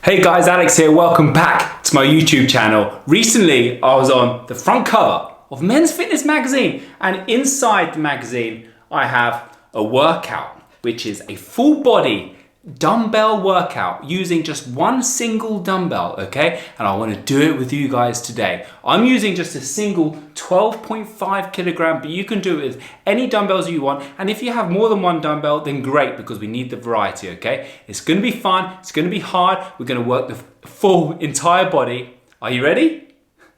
Hey guys, Alex here, welcome back to my YouTube channel. Recently, I was on the front cover of Men's Fitness magazine, and inside the magazine, I have a workout, which is a full body dumbbell workout using just one single dumbbell, okay? And I want to do it with you guys today. I'm using just a single 12.5 kilogram, but you can do it with any dumbbells you want. And if you have more than one dumbbell, then great, because we need the variety, okay? It's going to be fun. It's going to be hard. We're going to work the full entire body. Are you ready?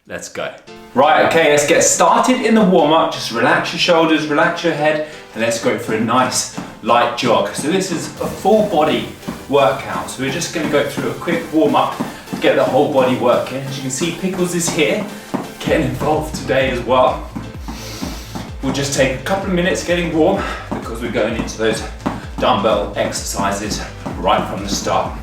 Let's go. Right, okay, let's get started in the warm-up. Just relax your shoulders, relax your head, and let's go for a nice light jog. So this is a full body workout. So we're just going to go through a quick warm-up to get the whole body working. As you can see, Pickles is here, getting involved today as well. We'll just take a couple of minutes getting warm because we're going into those dumbbell exercises right from the start.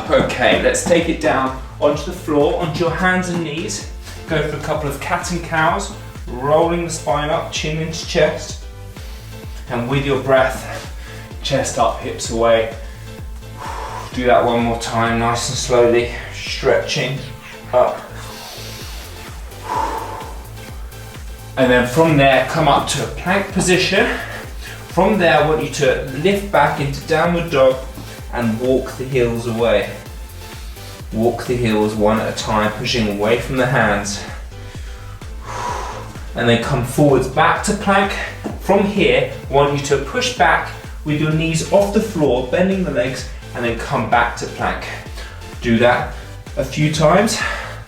Okay, let's take it down onto the floor, onto your hands and knees. Go for a couple of cat and cows, rolling the spine up, chin into chest. And with your breath, chest up, hips away. Do that one more time, nice and slowly, stretching up. And then from there, come up to a plank position. From there, I want you to lift back into downward dog and walk the heels away. Walk the heels one at a time, pushing away from the hands. And then come forwards back to plank. From here, I want you to push back with your knees off the floor, bending the legs, and then come back to plank. Do that a few times.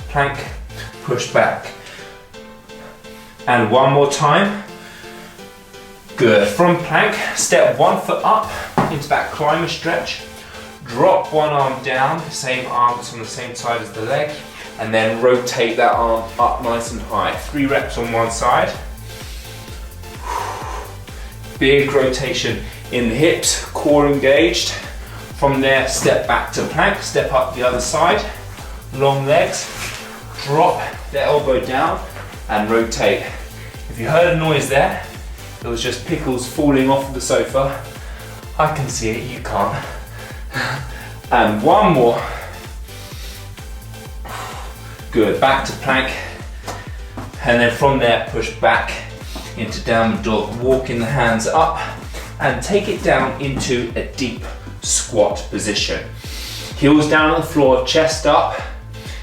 Plank, push back. And one more time. Good. From plank, step 1 foot up into that climber stretch. Drop one arm down, same arm that's on the same side as the leg, and then rotate that arm up nice and high. 3 reps on one side. Big rotation in the hips, core engaged. From there, step back to plank, step up the other side. Long legs, drop the elbow down and rotate. If you heard a noise there, it was just Pickles falling off of the sofa. I can see it, you can't. And one more. Good, back to plank. And then from there, push back into downward dog, walking the hands up and take it down into a deep squat position. Heels down on the floor, chest up.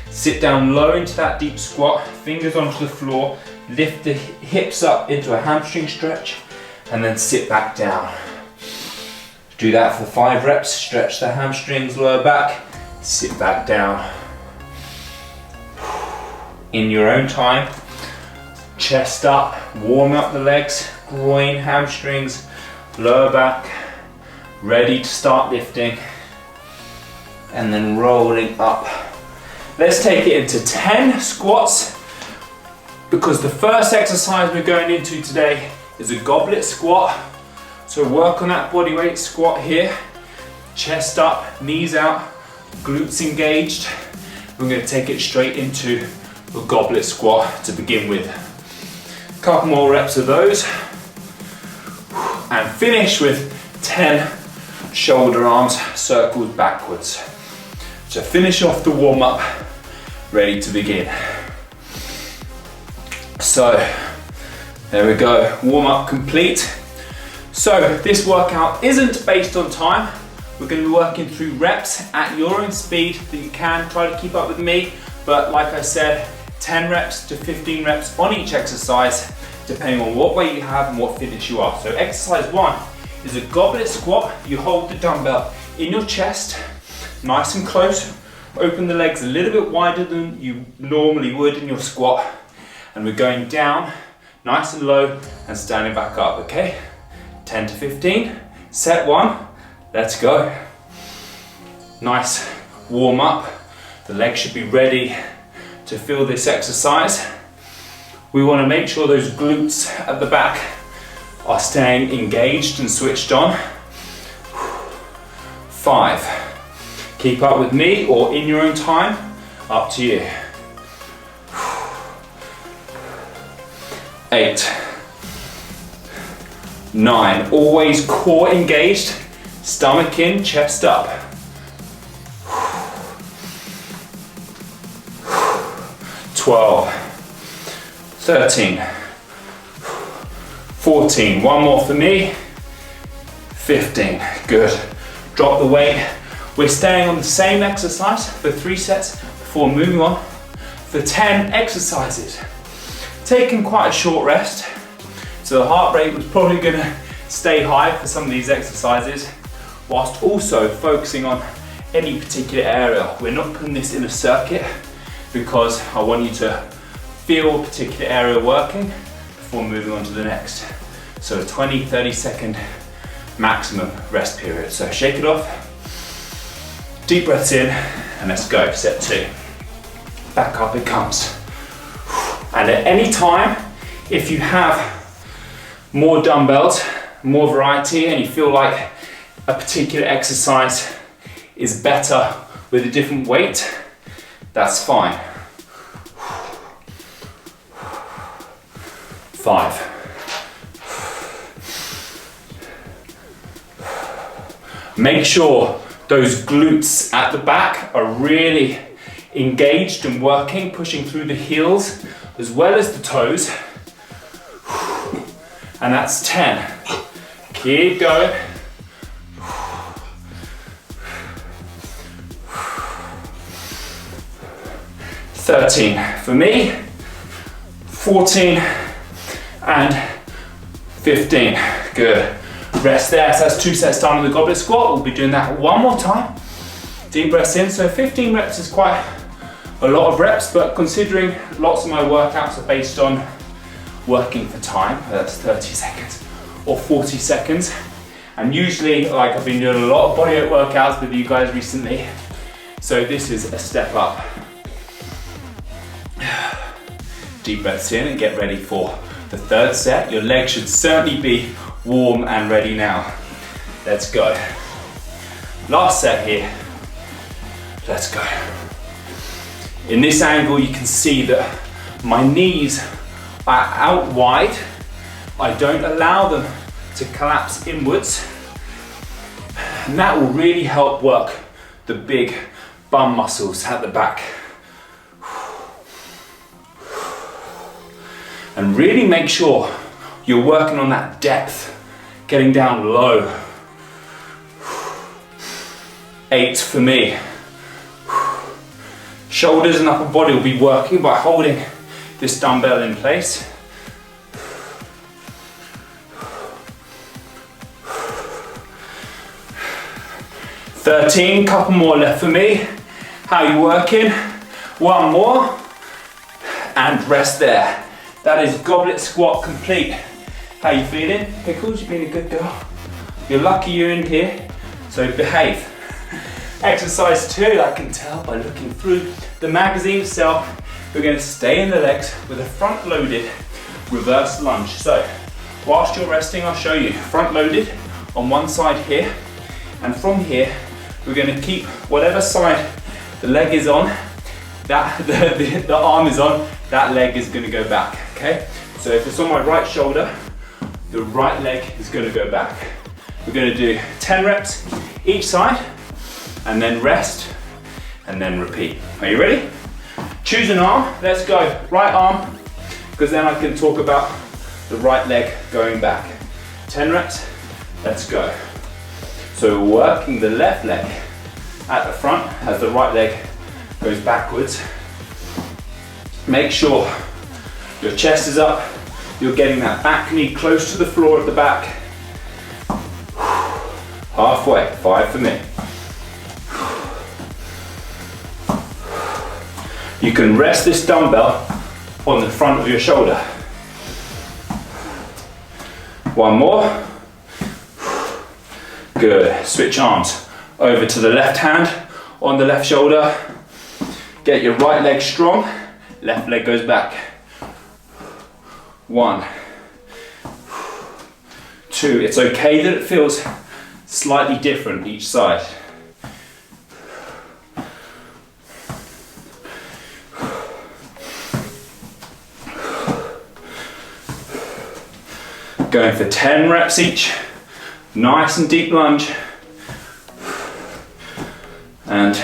Sit down low into that deep squat, fingers onto the floor, lift the hips up into a hamstring stretch, and then sit back down. Do that for 5 reps, stretch the hamstrings, lower back, sit back down. In your own time, chest up, warm up the legs, groin, hamstrings, lower back, ready to start lifting, and then rolling up. Let's take it into 10 squats, because the first exercise we're going into today is a goblet squat. So work on that bodyweight squat here, chest up, knees out, glutes engaged. We're going to take it straight into a goblet squat to begin with. A couple more reps of those, and finish with 10 shoulder arms circled backwards. So finish off the warm up, ready to begin. So there we go, warm up complete. So this workout isn't based on time. We're going to be working through reps at your own speed that you can. Try to keep up with me, but like I said, 10 reps to 15 reps on each exercise, depending on what weight you have and what fitness you are. So exercise 1 is a goblet squat. You hold the dumbbell in your chest, nice and close. Open the legs a little bit wider than you normally would in your squat. And we're going down, nice and low, and standing back up, okay? 10 to 15, set 1, let's go. Nice warm up. The legs should be ready to feel this exercise. We want to make sure those glutes at the back are staying engaged and switched on. 5, keep up with me or in your own time, up to you. 8, 9, always core engaged, stomach in, chest up. 12, 13, 14, one more for me, 15, good. Drop the weight. We're staying on the same exercise for 3 sets before moving on for 10 exercises. Taking quite a short rest, so the heart rate was probably gonna stay high for some of these exercises, whilst also focusing on any particular area. We're not putting this in a circuit because I want you to feel a particular area working before moving on to the next. So 20, 30 second maximum rest period. So shake it off, deep breaths in, and let's go, set 2. Back up it comes. And at any time, if you have more dumbbells, more variety, and you feel like a particular exercise is better with a different weight, that's fine. 5. Make sure those glutes at the back are really engaged and working, pushing through the heels as well as the toes. And that's 10. Keep going. 13 for me, 14 and 15. Good. Rest there. So that's 2 sets done with the goblet squat. We'll be doing that one more time. Deep breaths in. So 15 reps is quite a lot of reps, but considering lots of my workouts are based on working for time, that's 30 seconds or 40 seconds. And usually, like I've been doing a lot of bodyweight workouts with you guys recently, so this is a step up. Deep breaths in and get ready for the 3rd set. Your legs should certainly be warm and ready now. Let's go. Last set here. Let's go. In this angle, you can see that my knees are out wide. I don't allow them to collapse inwards. And that will really help work the big bum muscles at the back. And really make sure you're working on that depth, getting down low. 8 for me. Shoulders and upper body will be working by holding this dumbbell in place. 13, couple more left for me. How you working? One more, and rest there. That is goblet squat complete. How you feeling? Pickles, you've been a good girl. You're lucky you're in here, so behave. Exercise 2, I can tell by looking through the magazine itself, we're going to stay in the legs with a front loaded reverse lunge. So whilst you're resting, I'll show you front loaded on one side here, and from here we're going to keep whatever side the leg is on, that the arm is on, that leg is going to go back. Okay, so if it's on my right shoulder, the right leg is going to go back. We're going to do 10 reps each side, and then rest, and then repeat. Are you ready? Choose an arm. Let's go. Right arm, because then I can talk about the right leg going back. 10 reps. Let's go. So working the left leg at the front as the right leg goes backwards. Make sure your chest is up. You're getting that back knee close to the floor at the back. Halfway. 5 for me. You can rest this dumbbell on the front of your shoulder. One more. Good. Switch arms over to the left hand on the left shoulder. Get your right leg strong. Left leg goes back. 1, 2. It's okay that it feels slightly different each side. Going for 10 reps each. Nice and deep lunge. And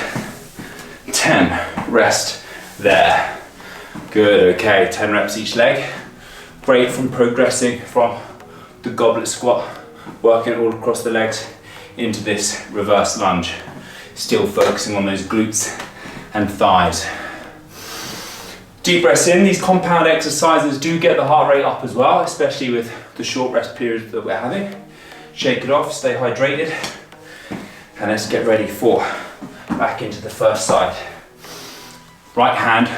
10. Rest there. Good, okay, 10 reps each leg. Great from progressing from the goblet squat, working all across the legs into this reverse lunge. Still focusing on those glutes and thighs. Deep breaths in. These compound exercises do get the heart rate up as well, especially with the short rest periods that we're having. Shake it off, stay hydrated, and let's get ready for back into the first side. Right hand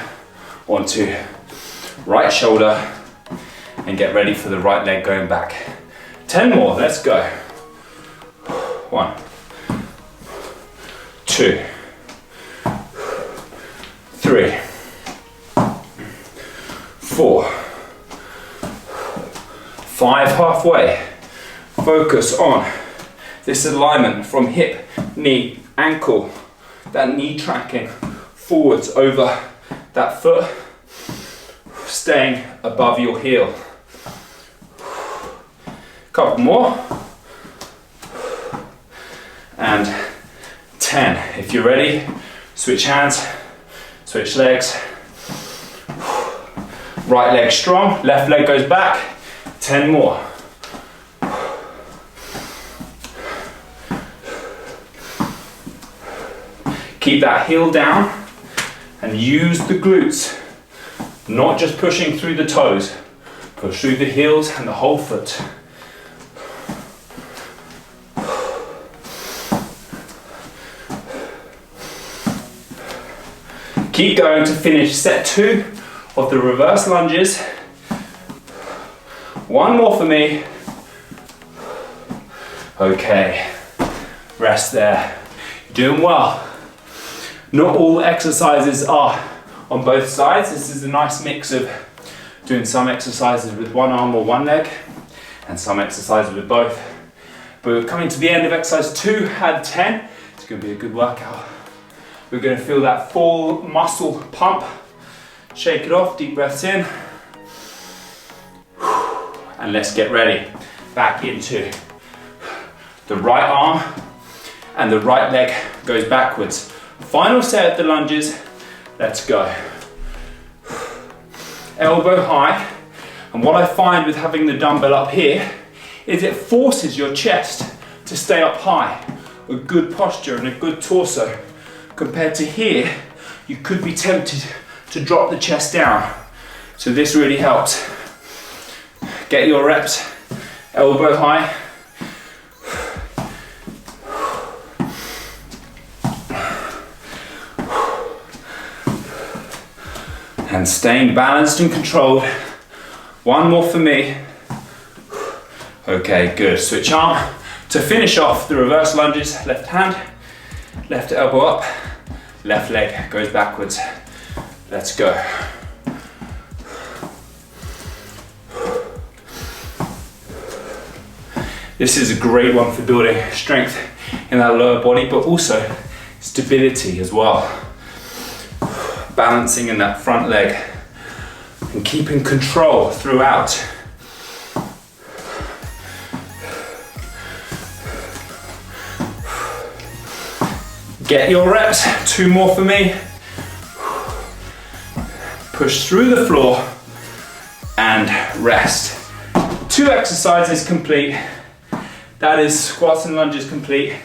onto right shoulder and get ready for the right leg going back. 10 more, let's go. 1, 2, 3, 4, 5, halfway. Focus on this alignment from hip, knee, ankle, that knee tracking forwards over that foot, staying above your heel. Couple more. And 10. If you're ready, switch hands, switch legs. Right leg strong, left leg goes back. 10 more. Keep that heel down and use the glutes, not just pushing through the toes. Push through the heels and the whole foot. Keep going to finish set 2 of the reverse lunges. 1 more for me. Okay, rest there. You're doing well. Not all exercises are on both sides. This is a nice mix of doing some exercises with one arm or one leg and some exercises with both. But we're coming to the end of exercise 2 out of 10. It's going to be a good workout. We're going to feel that full muscle pump. Shake it off, deep breaths in. And let's get ready. Back into the right arm and the right leg goes backwards. Final set of the lunges. Let's go. Elbow high. And what I find with having the dumbbell up here is it forces your chest to stay up high. A good posture and a good torso. Compared to here, you could be tempted to drop the chest down. So this really helps. Get your reps, elbow high. And staying balanced and controlled. 1 more for me. Okay, good. Switch arm. To finish off the reverse lunges, left hand, left elbow up, left leg goes backwards. Let's go. This is a great one for building strength in that lower body, but also stability as well. Balancing in that front leg and keeping control throughout. Get your reps, 2 more for me. Push through the floor and rest. 2 exercises complete. That is squats and lunges complete.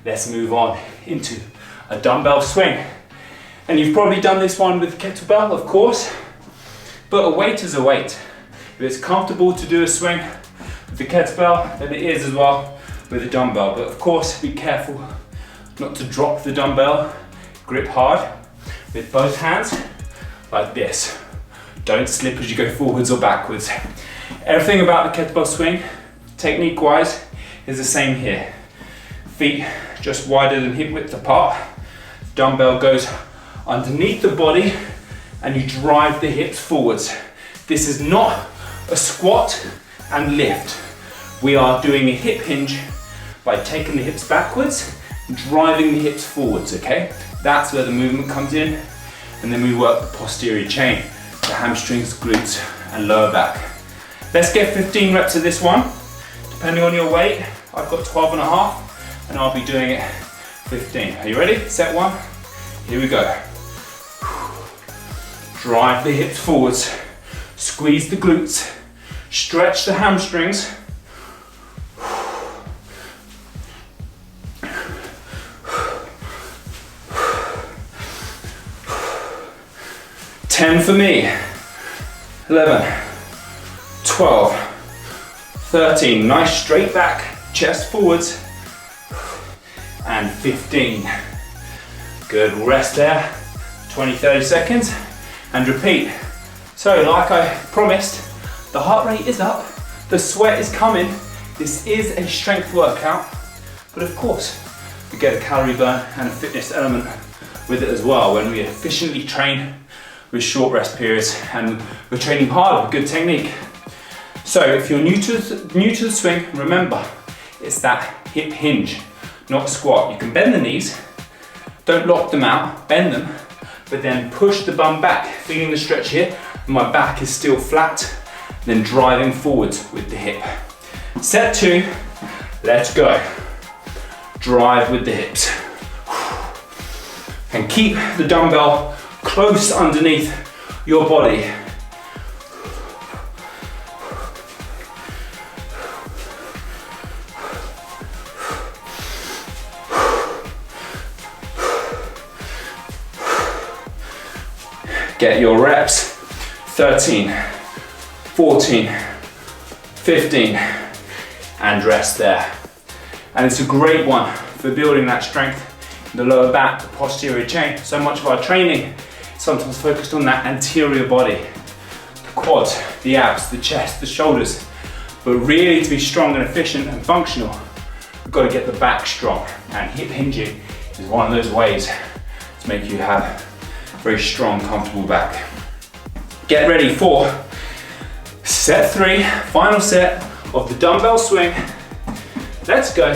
Let's move on into a dumbbell swing. And you've probably done this one with kettlebell, of course, but a weight is a weight. If it's comfortable to do a swing with the kettlebell, then it is as well with a dumbbell. But of course, be careful not to drop the dumbbell. Grip hard with both hands, like this. Don't slip as you go forwards or backwards. Everything about the kettlebell swing, technique-wise, is the same here. Feet just wider than hip width apart. Dumbbell goes underneath the body and you drive the hips forwards. This is not a squat and lift. We are doing a hip hinge by taking the hips backwards and driving the hips forwards, okay? That's where the movement comes in, and then we work the posterior chain, the hamstrings, glutes, and lower back. Let's get 15 reps of this one. Depending on your weight, I've got 12 and a half, and I'll be doing it 15. Are you ready? Set 1, here we go. Drive the hips forwards, squeeze the glutes, stretch the hamstrings. Ten for me. 11, 12, 13. Nice straight back, chest forwards. And 15. Good, rest there. 20, 30 seconds. And repeat. So like I promised, the heart rate is up, the sweat is coming. This is a strength workout, but of course, we get a calorie burn and a fitness element with it as well when we efficiently train with short rest periods and we're training hard with good technique. So if you're new to the swing, remember, it's that hip hinge, not squat. You can bend the knees, don't lock them out, bend them, but then push the bum back, feeling the stretch here. My back is still flat, then driving forwards with the hip. Set 2, let's go. Drive with the hips. And keep the dumbbell close underneath your body. Get your reps. 13, 14, 15, and rest there. And it's a great one for building that strength in the lower back, the posterior chain. So much of our training is sometimes focused on that anterior body, the quads, the abs, the chest, the shoulders. But really to be strong and efficient and functional, we've got to get the back strong. And hip hinging is one of those ways to make you have a very strong, comfortable back. Get ready for set 3, final set of the dumbbell swing. Let's go.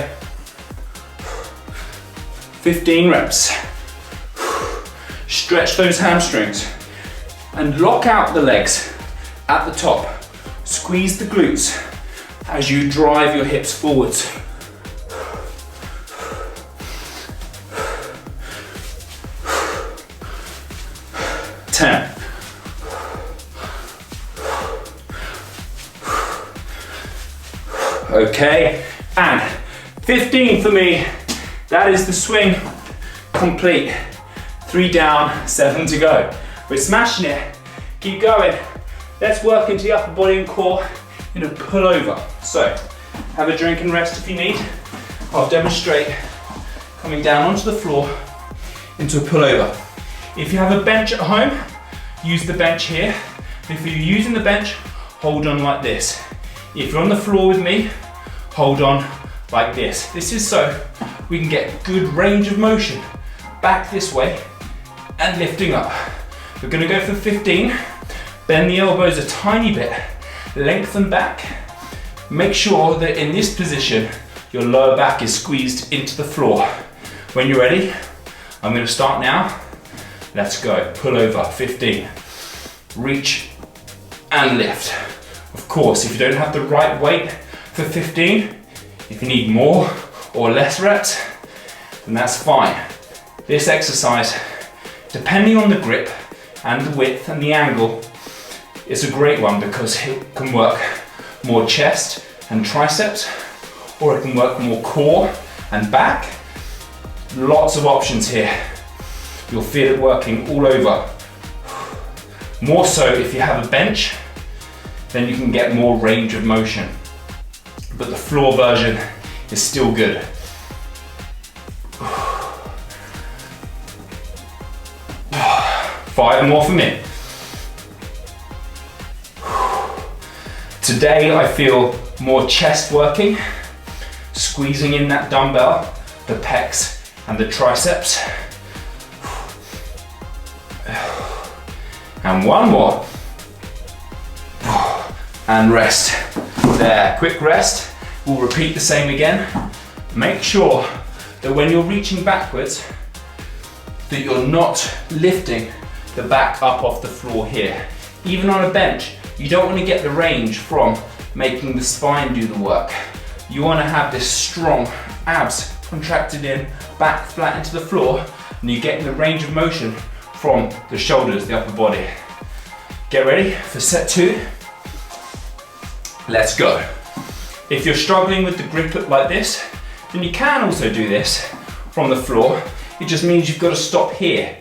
15 reps. Stretch those hamstrings and lock out the legs at the top. Squeeze the glutes as you drive your hips forwards. Ten. Okay, and 15 for me. That is the swing complete. 3 down, 7 to go. We're smashing it. Keep going. Let's work into the upper body and core in a pullover. So, have a drink and rest if you need. I'll demonstrate coming down onto the floor into a pullover. If you have a bench at home, use the bench here. If you're using the bench, hold on like this. If you're on the floor with me, hold on like this. This is so we can get good range of motion back this way and lifting up. We're gonna go for 15. Bend the elbows a tiny bit, lengthen back. Make sure that in this position, your lower back is squeezed into the floor. When you're ready, I'm gonna start now. Let's go, pull over, 15. Reach and lift. Of course, if you don't have the right weight for 15, if you need more or less reps, then that's fine. This exercise, depending on the grip and the width and the angle, is a great one because it can work more chest and triceps, or it can work more core and back. Lots of options here. You'll feel it working all over. More so if you have a bench, then you can get more range of motion. But the floor version is still good. 5 more for me. Today I feel more chest working, squeezing in that dumbbell, the pecs and the triceps. And 1 more. And rest. There, quick rest. We'll repeat the same again. Make sure that when you're reaching backwards, that you're not lifting the back up off the floor here. Even on a bench, you don't want to get the range from making the spine do the work. You want to have this strong abs contracted in, back flat into the floor, and you're getting the range of motion from the shoulders, the upper body. Get ready for set 2. Let's go. If you're struggling with the grip like this, then you can also do this from the floor. It just means you've got to stop here,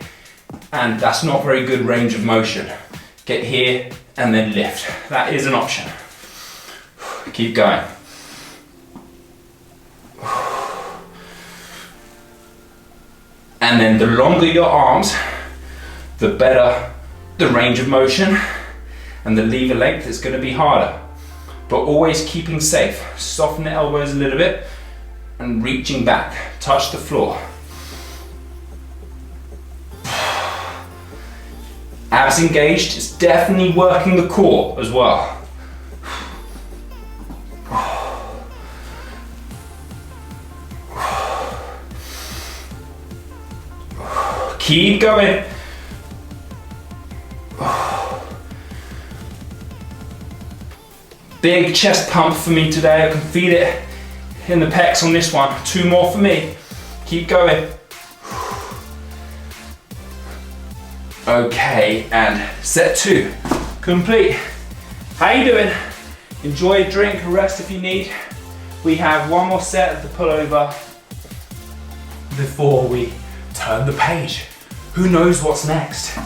and that's not very good range of motion. Get here and then lift. That is an option. Keep going. And then the longer your arms, the better the range of motion, and the lever length is going to be harder. But always keeping safe. Soften the elbows a little bit and reaching back. Touch the floor. Abs engaged is definitely working the core as well. Keep going. Big chest pump for me today. I can feel it in the pecs on this one. 2 more for me. Keep going. Okay, and set 2 complete. How you doing? Enjoy a drink, a rest if you need. We have 1 more set of the pullover before we turn the page. Who knows what's next?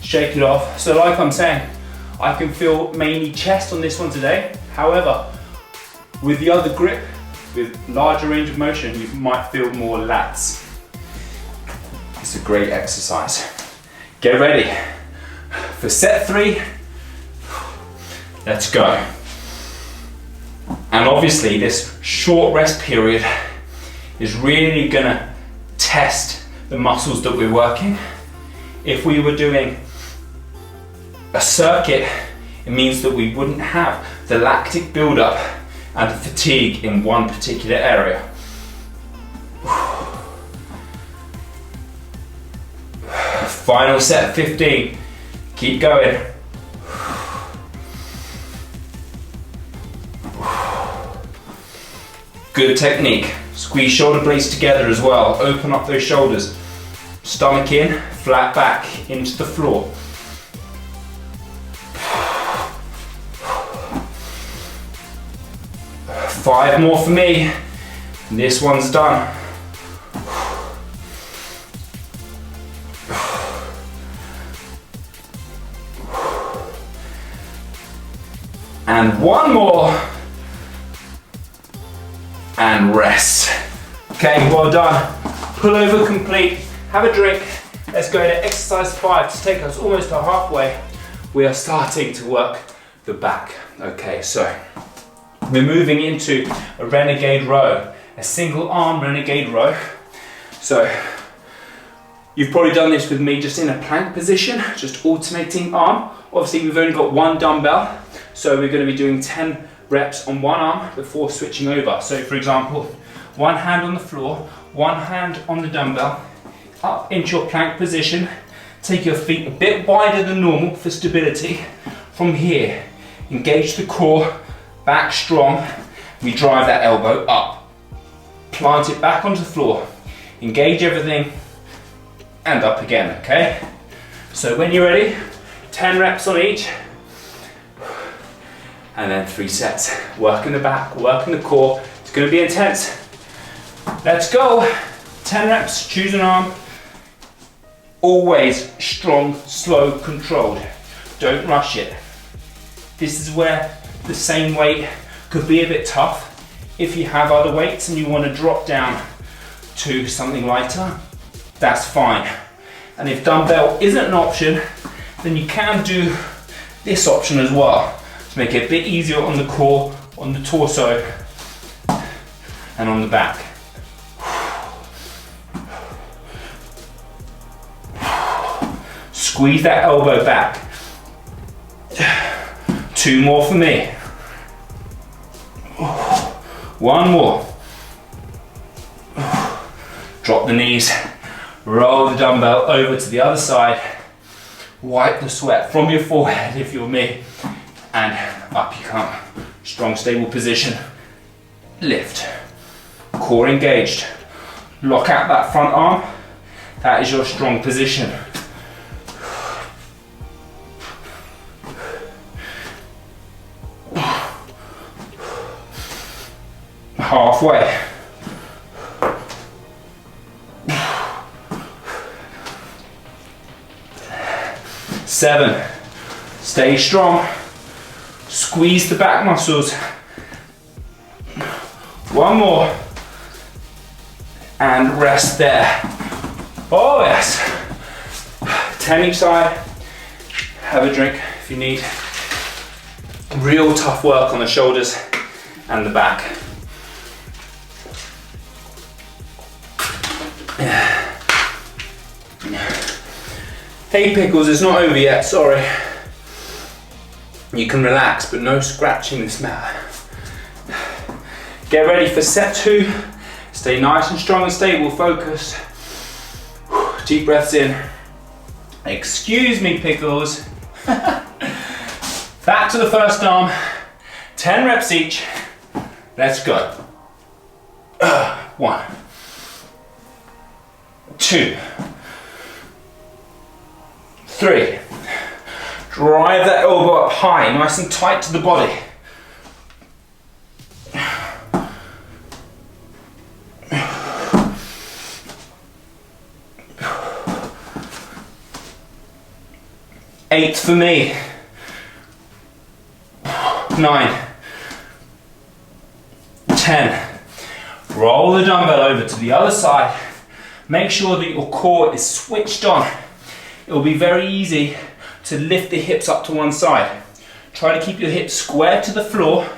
Shake it off. So like I'm saying, I can feel mainly chest on this one today. However, with the other grip, with larger range of motion, you might feel more lats. It's a great exercise. Get ready for set 3. Let's go. And obviously this short rest period is really gonna test the muscles that we're working. If we were doing a circuit, it means that we wouldn't have the lactic buildup and fatigue in one particular area. Final set, 15. Keep going. Good technique. Squeeze shoulder blades together as well. Open up those shoulders. Stomach in, flat back into the floor. Five more for me. This one's done. And 1 more. And rest. Okay, well done. Pullover complete. Have a drink. Let's go to exercise 5 to take us almost to halfway. We are starting to work the back. Okay, so we're moving into a Renegade row, a single arm Renegade row. So you've probably done this with me just in a plank position, just alternating arm. Obviously we've only got 1 dumbbell, so we're going to be doing 10 reps on 1 arm before switching over. So for example, 1 hand on the floor, 1 hand on the dumbbell, up into your plank position. Take your feet a bit wider than normal for stability. From here, engage the core, back strong. We drive that elbow up. Plant it back onto the floor. Engage everything and up again, okay? So when you're ready, 10 reps on each. And then 3 sets. Working the back, working the core. It's gonna be intense. Let's go. 10 reps, choose an arm. Always strong, slow, controlled. Don't rush it. This is where the same weight could be a bit tough. If you have other weights and you want to drop down to something lighter, that's fine. And if dumbbell isn't an option, then you can do this option as well to make it a bit easier on the core, on the torso, and on the back. Squeeze that elbow back. 2 more for me. 1 more. Drop the knees. Roll the dumbbell over to the other side. Wipe the sweat from your forehead if you're me. And up you come. Strong, stable position. Lift. Core engaged. Lock out that front arm. That is your strong position. halfway. 7, stay strong, squeeze the back muscles. 1 more, and rest there. Oh yes, 10 each side, have a drink if you need. Real tough work on the shoulders and the back. Hey Pickles, it's not over yet, sorry. You can relax, but no scratching this mat. Get ready for set 2. Stay nice and strong and stable, focused. Deep breaths in. Excuse me, Pickles. Back to the first arm. 10 reps each. Let's go. 1, 2, 3. Drive that elbow up high, nice and tight to the body. 8 for me. 9, 10. Roll the dumbbell over to the other side. Make sure that your core is switched on. It will be very easy to lift the hips up to one side. Try to keep your hips square to the floor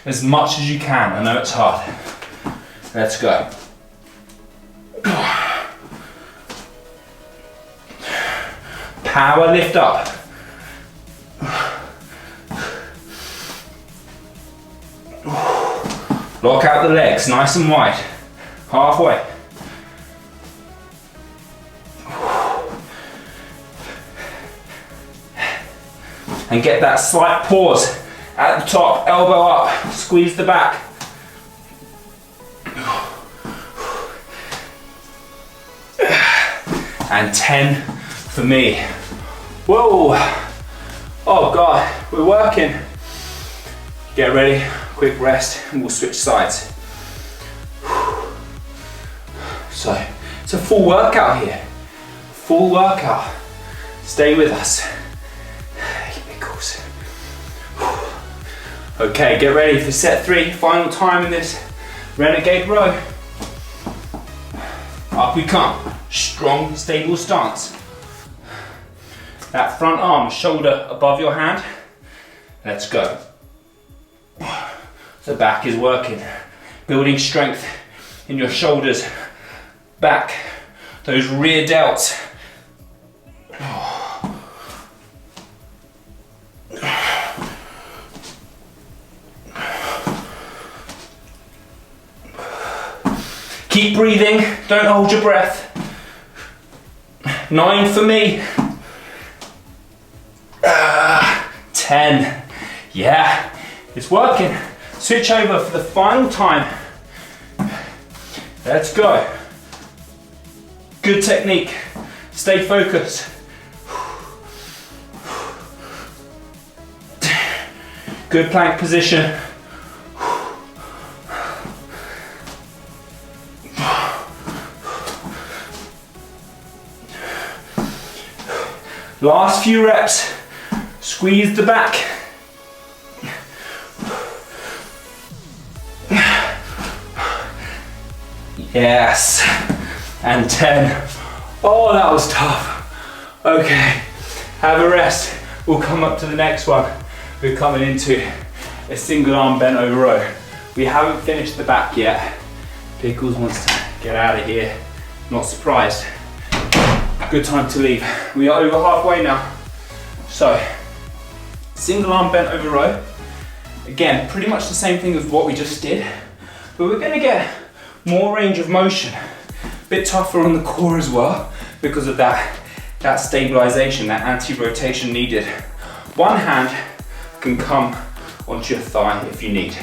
as much as you can. I know it's hard. Let's go. Power lift up. Lock out the legs, nice and wide. Halfway. And get that slight pause at the top, elbow up, squeeze the back. And 10 for me. Whoa! Oh God, we're working. Get ready, quick rest, and we'll switch sides. So, it's a full workout here. Full workout. Stay with us. Okay, get ready for set 3, final time in this Renegade row. Up we come, strong, stable stance. That front arm, shoulder above your hand. Let's go. The back is working, building strength in your shoulders, back, those rear delts. Keep breathing, don't hold your breath. 9 for me. 10. Yeah, it's working. Switch over for the final time. Let's go. Good technique. Stay focused. Good plank position. Last few reps, squeeze the back. Yes, and 10. Oh, that was tough. Okay, have a rest. We'll come up to the next one. We're coming into a single arm bent over row. We haven't finished the back yet. Pickles wants to get out of here. Not surprised. Good time to leave. We are over halfway now. So, single arm bent over row. Again, pretty much the same thing as what we just did, but we're gonna get more range of motion. A bit tougher on the core as well because of that stabilization, that anti-rotation needed. One hand can come onto your thigh if you need.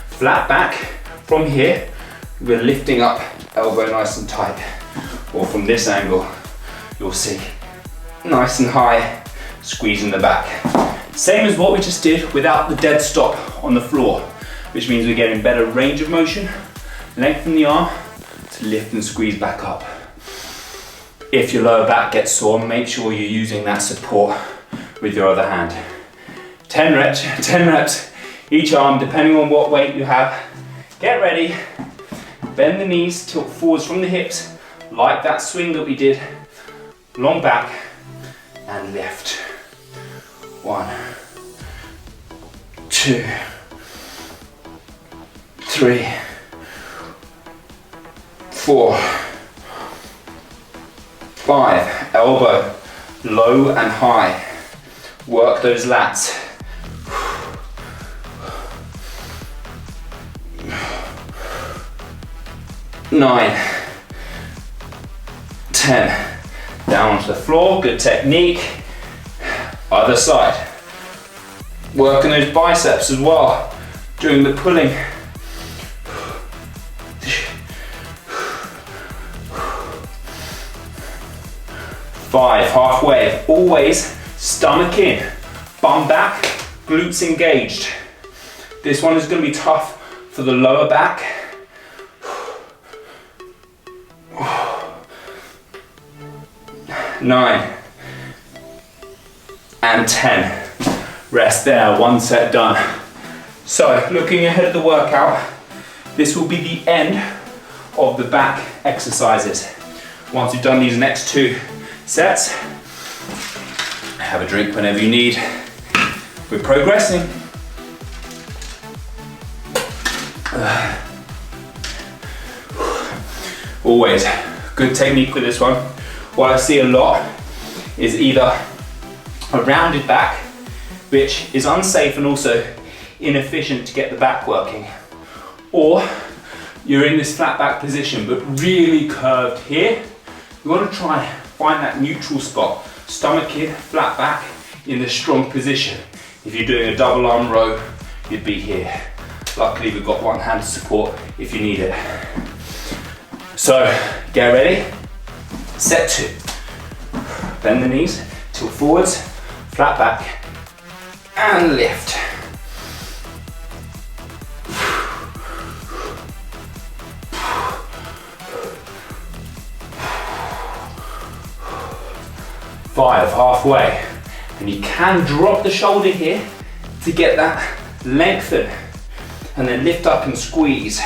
Flat back. From here, we're lifting up, elbow nice and tight. Or from this angle, you'll see, nice and high, squeezing the back. Same as what we just did without the dead stop on the floor. which means we're getting better range of motion. Lengthen the arm to lift and squeeze back up. If your lower back gets sore, make sure you're using that support with your other hand. 10 reps, each arm, depending on what weight you have. Get ready, bend the knees, tilt forwards from the hips, like that swing that we did. Long back, and lift. 1, 2, 3, 4, 5. Elbow low and high. Work those lats. 9, 10. Down onto the floor, good technique. Other side. Working those biceps as well during the pulling. 5, halfway. Always stomach in, bum back, glutes engaged. This one is going to be tough for the lower back. 9 and 10. Rest there, 1 set done. So, looking ahead of the workout, this will be the end of the back exercises. Once you've done these next 2 sets, have a drink whenever you need. We're progressing. Always good technique with this one. What I see a lot is either a rounded back, which is unsafe and also inefficient to get the back working, or you're in this flat back position but really curved here. You want to try and find that neutral spot, stomach in, flat back in the strong position. If you're doing a double arm row, you'd be here. Luckily we've got one hand to support if you need it. So get ready, set 2. Bend the knees, tilt forwards, flat back, and lift. Five, halfway. And you can drop the shoulder here to get that lengthen, and then lift up and squeeze.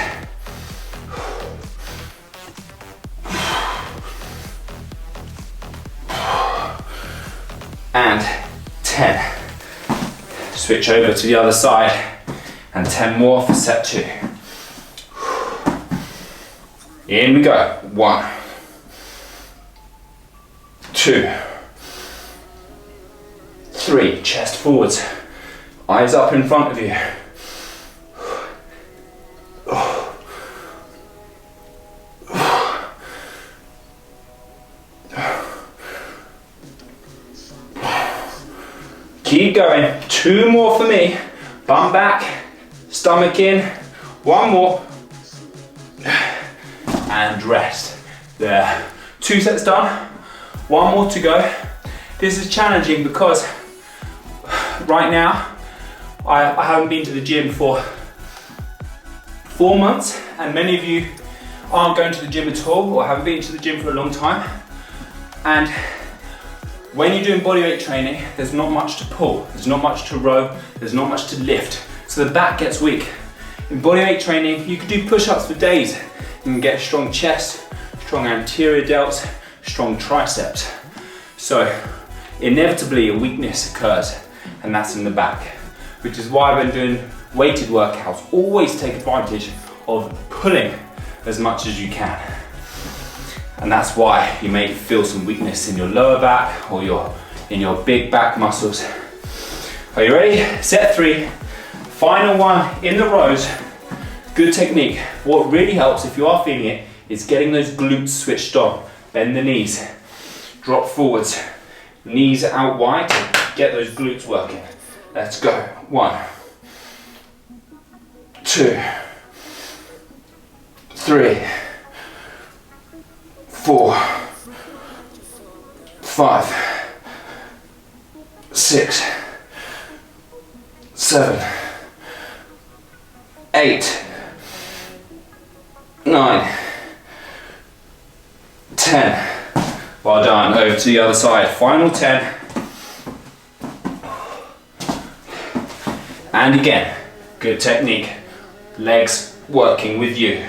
And 10. Switch over to the other side, and 10 more for set 2. In we go. 1, 2, 3, chest forwards, eyes up in front of you. 'Keep going, 2 more for me. Bum back, stomach in, 1 more. And rest. There. 2 sets done, 1 more to go. This is challenging because right now I haven't been to the gym for 4 months, and many of you aren't going to the gym at all or haven't been to the gym for a long time. And when you're doing bodyweight training, there's not much to pull, there's not much to row, there's not much to lift, so the back gets weak. In bodyweight training, you can do push-ups for days. You can get a strong chest, strong anterior delts, strong triceps. So inevitably a weakness occurs, and that's in the back, which is why when doing weighted workouts, always take advantage of pulling as much as you can. And that's why you may feel some weakness in your lower back or in your big back muscles. Are you ready? Set 3, final one in the rows. Good technique. What really helps if you are feeling it is getting those glutes switched on. Bend the knees, drop forwards, knees out wide, get those glutes working. Let's go. 1, 2, 3, 4, 5, 6, 7, 8, 8, 9, 10. Well done. Over to the other side. Final 10. And again, good technique. Legs working with you.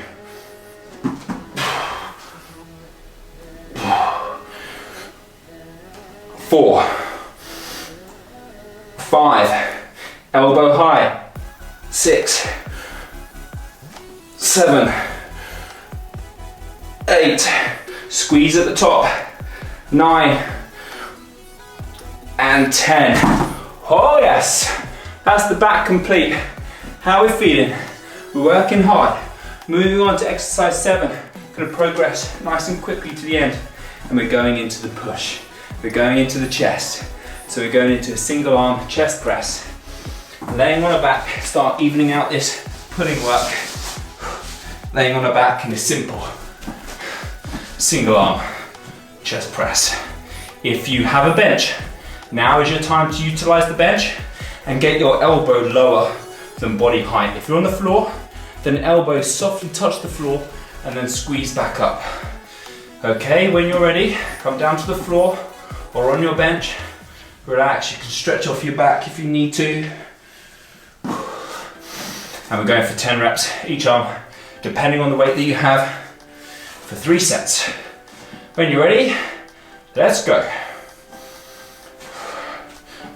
4, 5, elbow high. 6, 7, 8, squeeze at the top. 9 and 10. Oh yes, that's the back complete. How are we feeling? We're working hard. Moving on to exercise 7. Going to progress nice and quickly to the end, and we're going into the push. We're going into the chest. So we're going into a single arm chest press. Laying on our back, start evening out this pulling work. Laying on our back in a simple single arm chest press. If you have a bench, now is your time to utilize the bench and get your elbow lower than body height. If you're on the floor, then elbows softly touch the floor and then squeeze back up. Okay, when you're ready, come down to the floor or on your bench. Relax, you can stretch off your back if you need to. And we're going for 10 reps each arm, depending on the weight that you have, for 3 sets. When you're ready, let's go.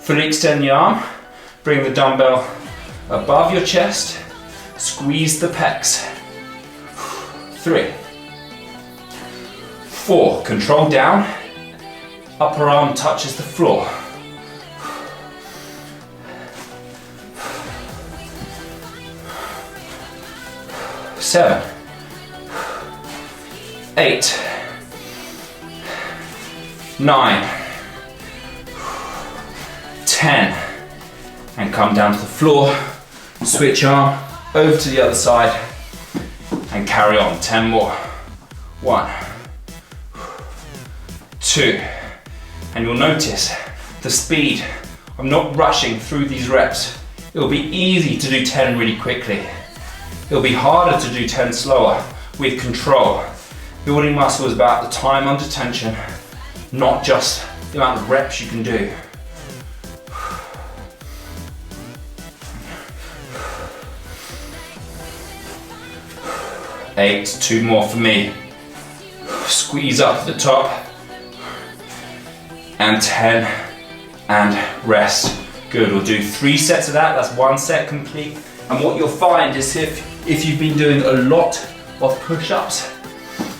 Fully extend the arm, bring the dumbbell above your chest, squeeze the pecs. 3, 4, control down, upper arm touches the floor. 7, 8, 9, 10, and come down to the floor, switch arm over to the other side and carry on. 10 more. 1, 2, and you'll notice the speed. I'm not rushing through these reps. It'll be easy to do 10 really quickly. It'll be harder to do 10 slower with control. Building muscle is about the time under tension, not just the amount of reps you can do. 8, 2 more for me. Squeeze up at the top. And 10, and rest. Good, we'll do 3 sets of that. That's 1 set complete. And what you'll find is if you've been doing a lot of push-ups,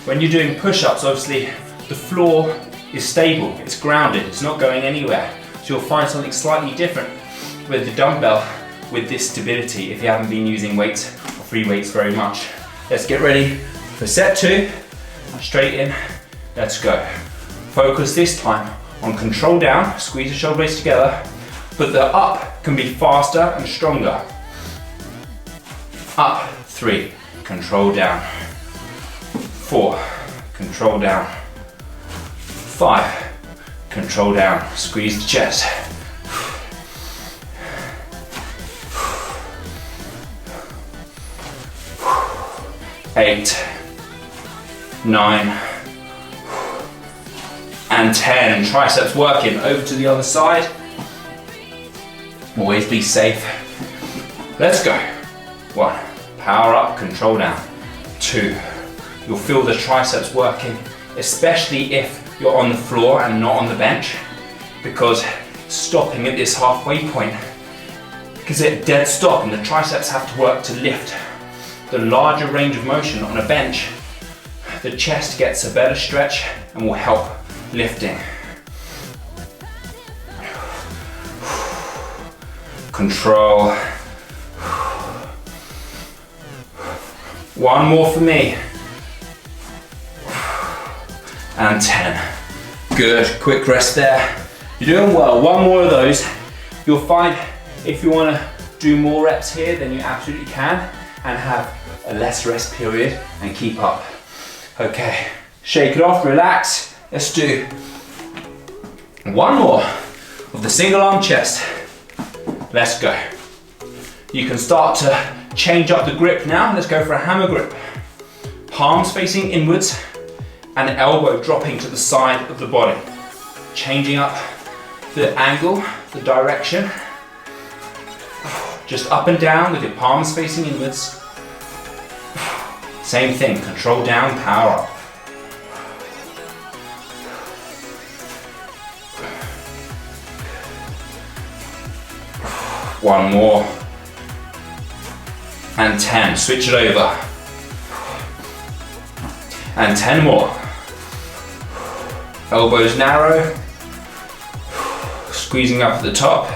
when you're doing push-ups, obviously the floor is stable, it's grounded, it's not going anywhere. So you'll find something slightly different with the dumbbell with this stability if you haven't been using weights or free weights very much. Let's get ready for set 2. Straight in, let's go. Focus this time on control down, squeeze the shoulder blades together, but the up can be faster and stronger. Up, 3, control down. 4, control down. 5, control down, squeeze the chest. 8, 9, and 10. Triceps working. Over to the other side. Always be safe. Let's go. 1, power up, control down. 2, you'll feel the triceps working, especially if you're on the floor and not on the bench, because stopping at this halfway point, because at dead stop and the triceps have to work to lift. The larger range of motion on a bench, the chest gets a better stretch and will help lifting. Control. 1 more for me. And 10. Good, quick rest there. You're doing well. 1 more of those. You'll find if you want to do more reps here, then you absolutely can, and have a less rest period and keep up. Okay, shake it off, relax. Let's do 1 more of the single arm chest. Let's go. You can start to Change up the grip now. Let's go for a hammer grip. Palms facing inwards and elbow dropping to the side of the body. Changing up the angle, the direction. Just up and down with your palms facing inwards. Same thing, control down, power up. One more. And 10, switch it over. And 10 more. Elbows narrow. Squeezing up at the top.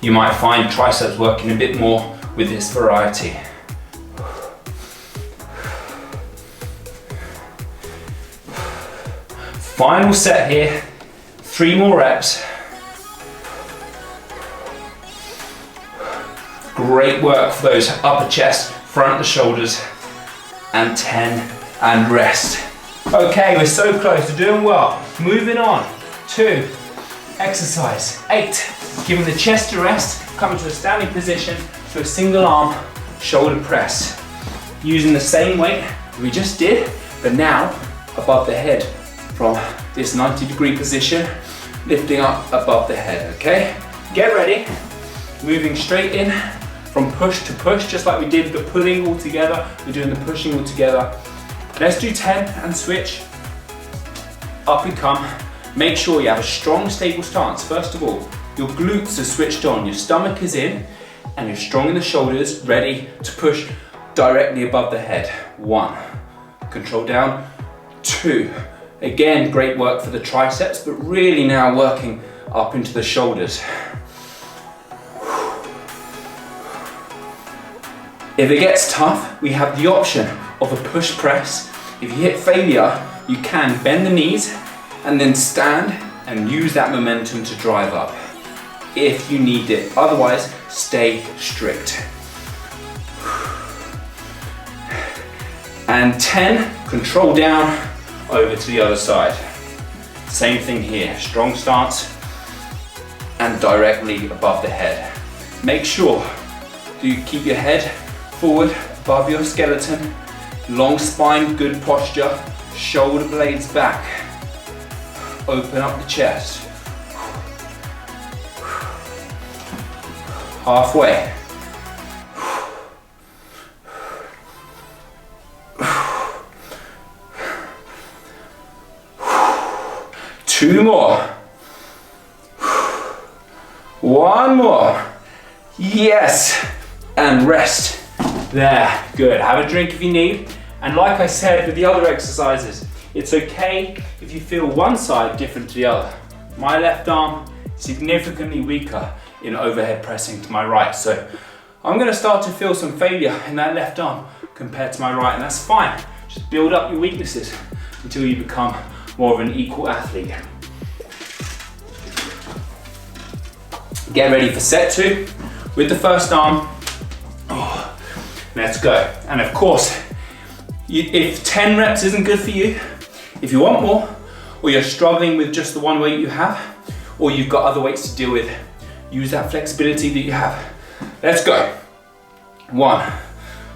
You might find triceps working a bit more with this variety. Final set here, 3 more reps. Great work for those upper chest, front of the shoulders, and 10, and rest. Okay, we're so close to doing well. Moving on to exercise 8. Giving the chest a rest, coming to a standing position to a single arm shoulder press. Using the same weight we just did, but now above the head from this 90-degree position, lifting up above the head, okay? Get ready, moving straight in from push to push, just like we did the pulling all together, we're doing the pushing all together. Let's do 10 and switch. Up we come. Make sure you have a strong, stable stance. First of all, your glutes are switched on, your stomach is in, and you're strong in the shoulders, ready to push directly above the head. 1, control down, 2. Again, great work for the triceps, but really now working up into the shoulders. If it gets tough, we have the option of a push press. If you hit failure, you can bend the knees and then stand and use that momentum to drive up if you need it. Otherwise, stay strict. And 10, control down, over to the other side. Same thing here, strong stance and directly above the head. Make sure you keep your head forward above your skeleton, long spine, good posture, shoulder blades back, open up the chest. Halfway. Two more. One more. Yes. And rest. There. Good. Have a drink if you need. And like I said with the other exercises, it's okay if you feel one side different to the other. My left arm significantly weaker in overhead pressing to my right. So I'm going to start to feel some failure in that left arm compared to my right, and that's fine. Just build up your weaknesses until you become more of an equal athlete. Get ready for set 2 with the first arm. Oh, let's go. And of course, if 10 reps isn't good for you, if you want more, or you're struggling with just the one weight you have, or you've got other weights to deal with, use that flexibility that you have. Let's go. 1,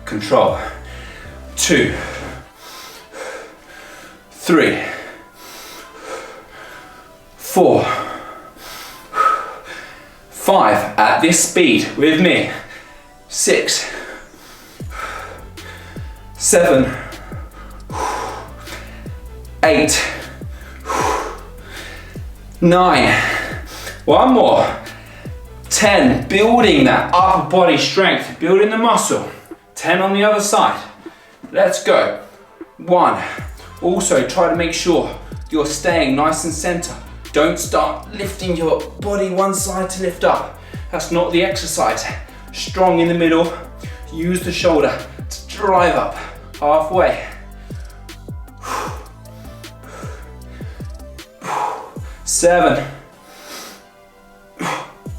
control. 2, 3, 4, 5, at this speed with me. 6, 7, 8, 9, one more, 10, building that upper body strength, building the muscle. 10 on the other side. Let's go. 1, also try to make sure you're staying nice and center. Don't start lifting your body one side to lift up. That's not the exercise. Strong in the middle. Use the shoulder to drive up. Halfway. 7,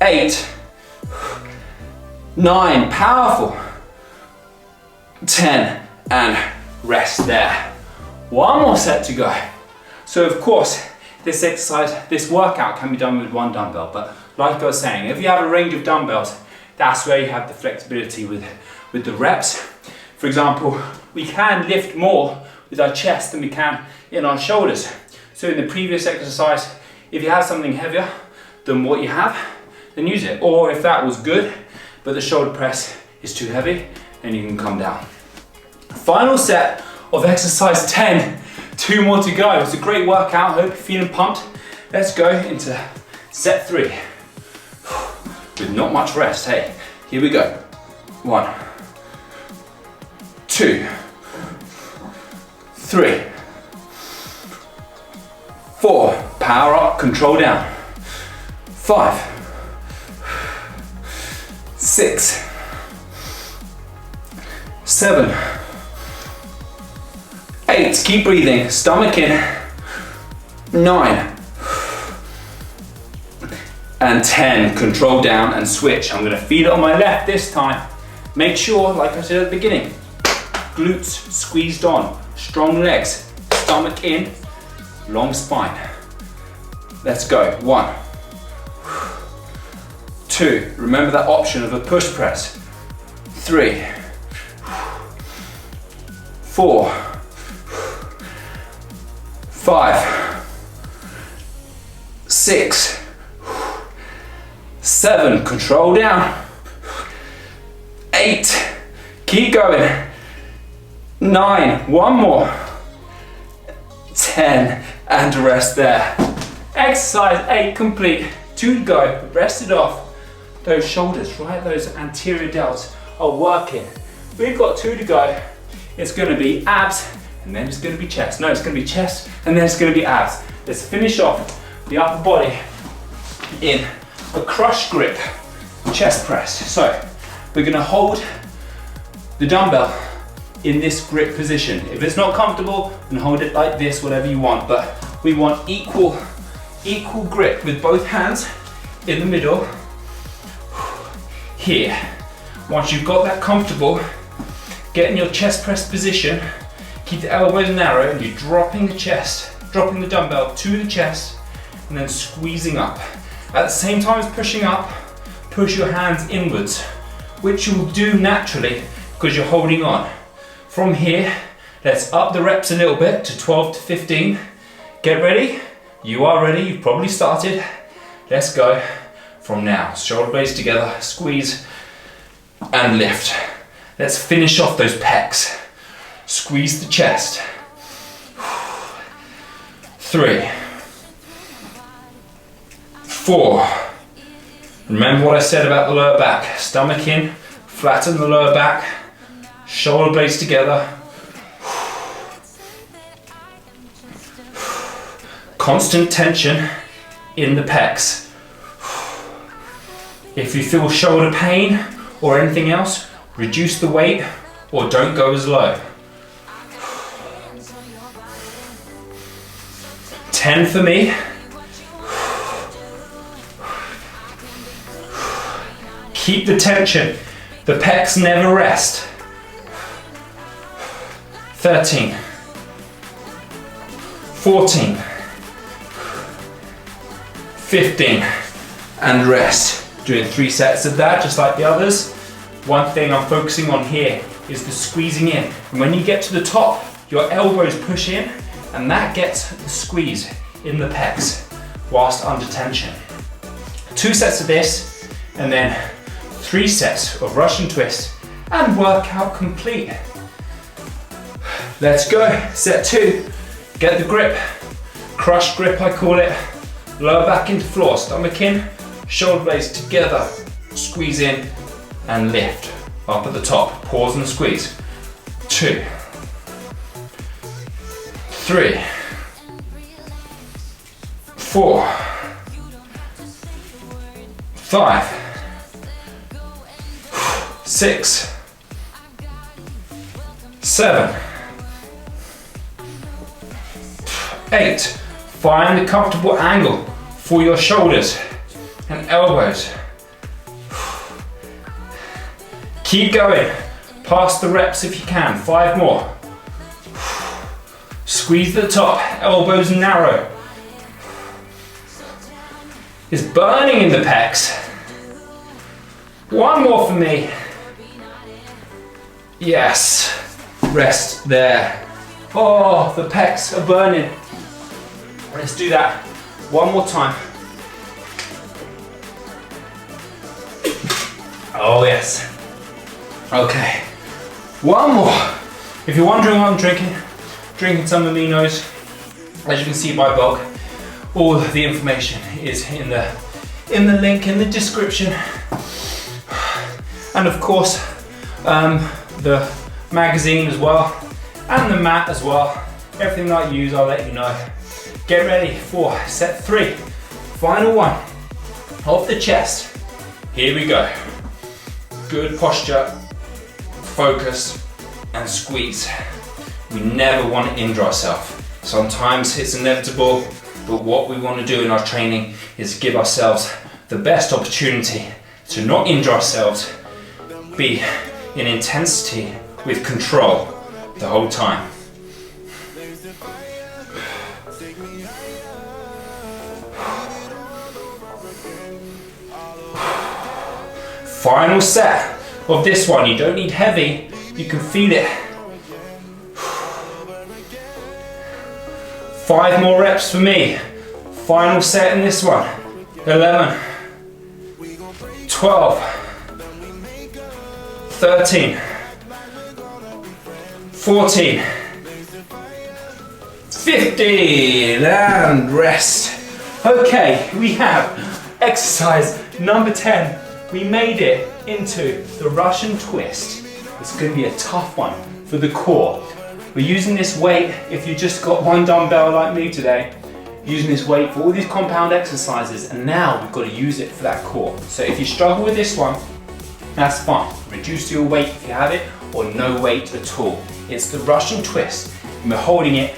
8, 9, powerful. 10, and rest there. One more set to go. So of course, this exercise, this workout can be done with one dumbbell, but like I was saying, if you have a range of dumbbells, That's where you have the flexibility with the reps. For example, we can lift more with our chest than we can in our shoulders. So in the previous exercise, if you have something heavier than what you have, then use it. Or if that was good, but the shoulder press is too heavy, then you can come down. Final set of exercise 10. 2 more to go. It's a great workout. Hope you're feeling pumped. Let's go into set 3. With not much rest. Hey, here we go. 1, 2, 3, 4. Power up, control down. 5, 6, 7, 8. Keep breathing. Stomach in. 9. And 10, control down and switch. I'm gonna feed it on my left this time. Make sure, like I said at the beginning, glutes squeezed on, strong legs, stomach in, long spine. Let's go. 1, 2, remember that option of a push press. 3, 4, 5, 6, 7, control down. 8, keep going. 9, one more. 10, and rest there. Exercise 8 complete. 2 to go. Rest it off. Those shoulders, right? Those anterior delts are working. We've got 2 to go. It's going to be abs, and then it's going to be chest. No, it's going to be chest, and then it's going to be abs. Let's finish off the upper body in a crush grip chest press. So we're going to hold the dumbbell in this grip position. If it's not comfortable, then hold it like this, whatever you want, but we want equal grip with both hands in the middle here. Once you've got that comfortable, get in your chest press position, keep the elbows narrow, and you're dropping the dumbbell to the chest, and then squeezing up. At the same time as pushing up, push your hands inwards, which you'll do naturally because you're holding on. From here, let's up the reps a little bit to 12 to 15. Get ready. You are ready. You've probably started. Let's go from now. Shoulder blades together, squeeze and lift. Let's finish off those pecs. Squeeze the chest. 3, 4. Remember what I said about the lower back. Stomach in, flatten the lower back, shoulder blades together. Constant tension in the pecs. If you feel shoulder pain or anything else, reduce the weight or don't go as low. 10 for me. Keep the tension. The pecs never rest. 13, 14, 15, and rest. Doing 3 sets of that, just like the others. One thing I'm focusing on here is the squeezing in. And when you get to the top, your elbows push in, and that gets the squeeze in the pecs whilst under tension. 2 sets of this, and then 3 sets of Russian twist, and workout complete. Let's go. Set 2. Get the grip. Crush grip, I call it. Lower back into floor, stomach in, shoulder blades together. Squeeze in and lift. Up at the top. Pause and squeeze. 2, 3, 4, 5, 6, 7, 8. Find a comfortable angle for your shoulders and elbows. Keep going. Past the reps if you can. 5 more. Squeeze the top, elbows narrow. It's burning in the pecs. One more for me. Yes, rest there. Oh, the pecs are burning. Let's do that one more time. Oh yes. Okay, one more. If you're wondering what I'm drinking some aminos. As you can see by bulk, all the information is in the link in the description. And of course, the magazine as well, and the mat as well. Everything that I use, I'll let you know. Get ready for set 3, final one of the chest. Here we go. Good posture, focus, and squeeze. We never want to injure ourselves. Sometimes it's inevitable, but what we want to do in our training is give ourselves the best opportunity to not injure ourselves, be in intensity with control the whole time. Final set of this one. You don't need heavy, you can feel it. 5 more reps for me. Final set in this one. 11, 12, 13, 14, 15, and rest. Okay, we have exercise number 10. We made it into the Russian twist. It's going to be a tough one for the core. We're using this weight, if you just got one dumbbell like me today, using this weight for all these compound exercises, and now we've got to use it for that core. So if you struggle with this one, that's fine. Reduce your weight if you have it, or no weight at all. It's the Russian twist, and we're holding it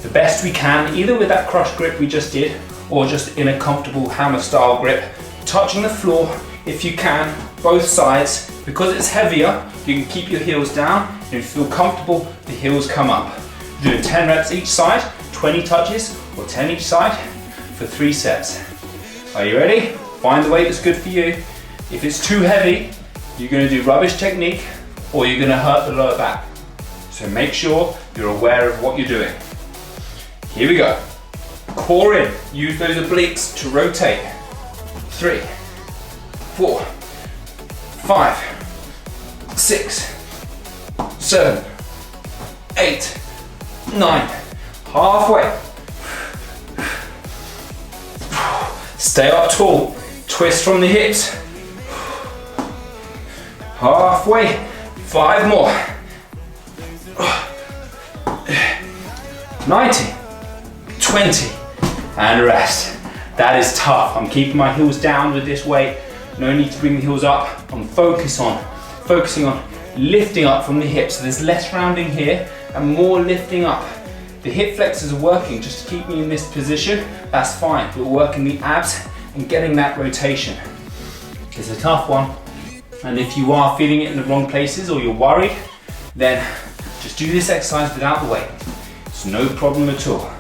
the best we can, either with that crush grip we just did, or just in a comfortable hammer style grip, touching the floor if you can, both sides. Because it's heavier, you can keep your heels down, and if you feel comfortable, the heels come up. You're doing 10 reps each side, 20 touches, or 10 each side for 3 sets. Are you ready? Find the weight that's good for you. If it's too heavy, you're going to do rubbish technique, or you're going to hurt the lower back. So make sure you're aware of what you're doing. Here we go. Core in, use those obliques to rotate. 3, 4, 5, 6, 7, 8, 9, halfway. Stay up tall, twist from the hips. Halfway, 5 more. 90, 20, and rest. That is tough. I'm keeping my heels down with this weight. No need to bring the heels up. I'm focusing on lifting up from the hips. So there's less rounding here and more lifting up. The hip flexors are working just to keep me in this position. That's fine. We're working the abs and getting that rotation. It's a tough one. And if you are feeling it in the wrong places or you're worried, then just do this exercise without the weight. It's no problem at all.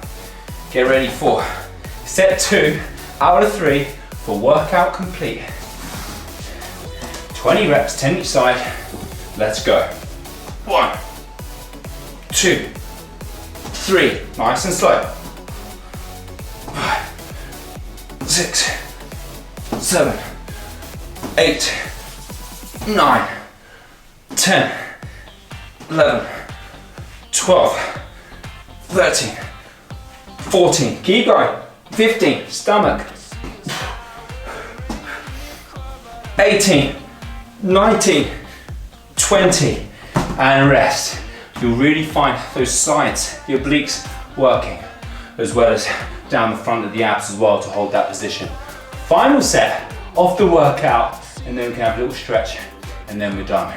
Get ready for set 2 out of 3 for workout complete. 20 reps, 10 each side. Let's go. 1, 2, 3. Nice and slow. 5, 6, 7, 8, 9, 10, 11, 12, 13, 14. Keep going. 15. Stomach. 18, 19, 20, and rest. You'll really find those sides, the obliques working, as well as down the front of the abs as well to hold that position. Final set of the workout, and then we can have a little stretch, and then we're done.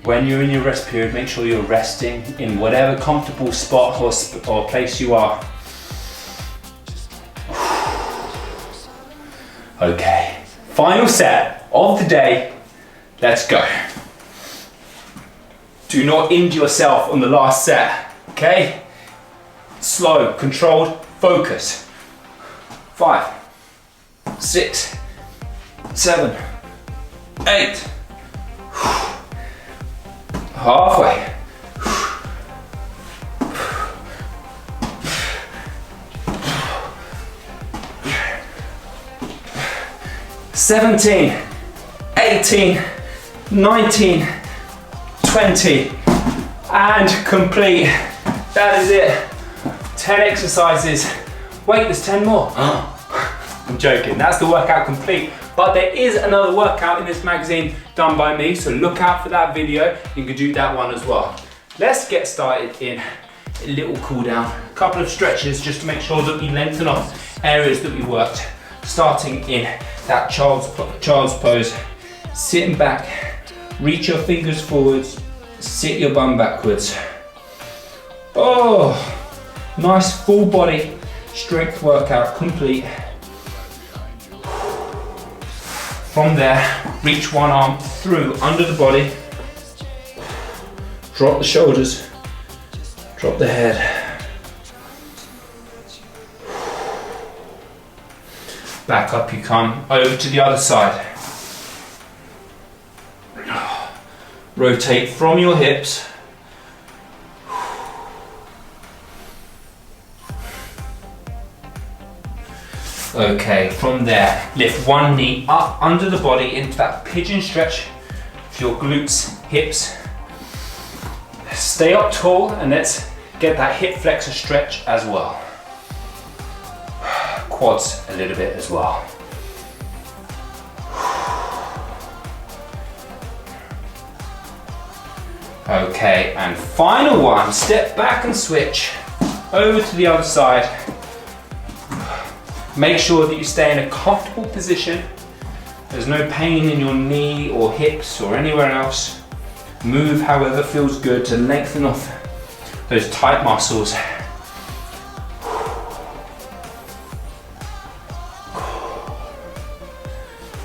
When you're in your rest period, make sure you're resting in whatever comfortable spot or place you are. Okay, final set of the day. Let's go. Do not injure yourself on the last set, okay? Slow, controlled, focus. 5, 6, 7, 8, halfway, 17, 18, 19, 20, and complete. That is it. 10 exercises. Wait, there's 10 more. I'm joking, that's the workout complete. But there is another workout in this magazine done by me, so look out for that video. You can do that one as well. Let's get started in a little cool down. A couple of stretches just to make sure that we lengthen off areas that we worked. Starting in that child's pose. Sitting back, reach your fingers forwards, sit your bum backwards. Oh, nice full body strength workout complete. From there, reach one arm through under the body, drop the shoulders, drop the head. Back up you come, over to the other side. Rotate from your hips. Okay, from there, lift one knee up under the body into that pigeon stretch for your glutes, hips. Stay up tall and let's get that hip flexor stretch as well. Quads a little bit as well. Okay, and final one, step back and switch over to the other side. Make sure that you stay in a comfortable position. There's no pain in your knee or hips or anywhere else. Move however feels good to lengthen off those tight muscles.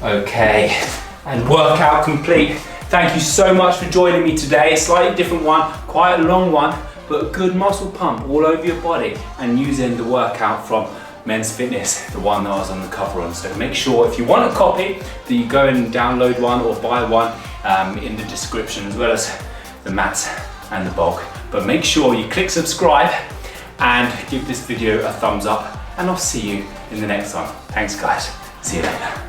Okay, and workout complete. Thank you so much for joining me today. A slightly different one, quite a long one, but a good muscle pump all over your body and using the workout from Men's Fitness, the one that I was on the cover on. So make sure if you want a copy that you go and download one or buy one in the description, as well as the mats and the bulk. But make sure you click subscribe and give this video a thumbs up, and I'll see you in the next one. Thanks guys, see you later.